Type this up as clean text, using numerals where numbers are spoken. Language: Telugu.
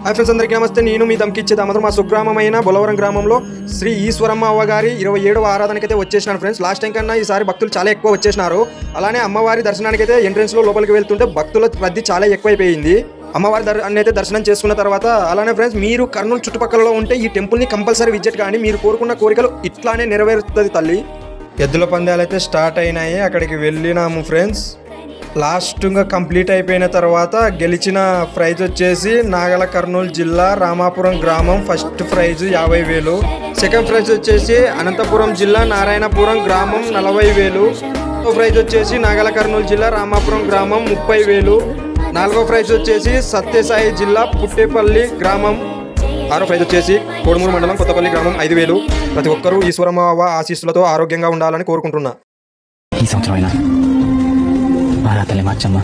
హాయ్ ఫ్రెండ్స్, అందరికీ నమస్తే. నేను మీ దమ్కిచ్చే దామోదర్. మా స్వగ్రామమైన బొలవరం గ్రామంలో శ్రీ ఈశ్వరమ్మ అవ్వగారి 27వ ఆరాధనకైతే వచ్చేసినాను ఫ్రెండ్స్. లాస్ట్ టైం కన్నా ఈసారి భక్తులు చాలా ఎక్కువ వచ్చేసినారు. అలానే అమ్మవారి దర్శనానికైతే ఎంట్రెన్స్లో లోపలికి వెళ్తుంటే భక్తుల రద్దీ చాలా ఎక్కువైపోయింది. అమ్మవారి అయితే దర్శనం చేసుకున్న తర్వాత అలానే ఫ్రెండ్స్, మీరు కర్నూలు చుట్టుపక్కలలో ఉంటే ఈ టెంపుల్ని కంపల్సరీ విజిట్ కానీ మీరు కోరుకున్న కోరికలు ఇట్లానే నెరవేరుతుంది తల్లి. ఎద్దుల పందాలు అయితే స్టార్ట్ అయినాయి. అక్కడికి వెళ్ళినాము ఫ్రెండ్స్. లాస్ట్గా కంప్లీట్ అయిపోయిన తర్వాత గెలిచిన ప్రైజ్ వచ్చేసి నాగల కర్నూలు జిల్లా రామాపురం గ్రామం ఫస్ట్ ప్రైజ్ 50,000. సెకండ్ ప్రైజ్ వచ్చేసి అనంతపురం జిల్లా నారాయణపురం గ్రామం 40,000. ప్రైజ్ వచ్చేసి నాగల కర్నూలు జిల్లా రామాపురం గ్రామం 30,000. నాలుగో ప్రైజ్ వచ్చేసి సత్యసాయి జిల్లా పుట్టేపల్లి గ్రామం. ఆరో ప్రైజ్ వచ్చేసి కోడుమూరు మండలం కొత్తపల్లి గ్రామం 5,000. ప్రతి ఒక్కరూ ఈశ్వరమ్మ ఆశీస్సులతో ఆరోగ్యంగా ఉండాలని కోరుకుంటున్నా. ఈ సంవత్సరం అయినా తల్లి మార్చమ్మా.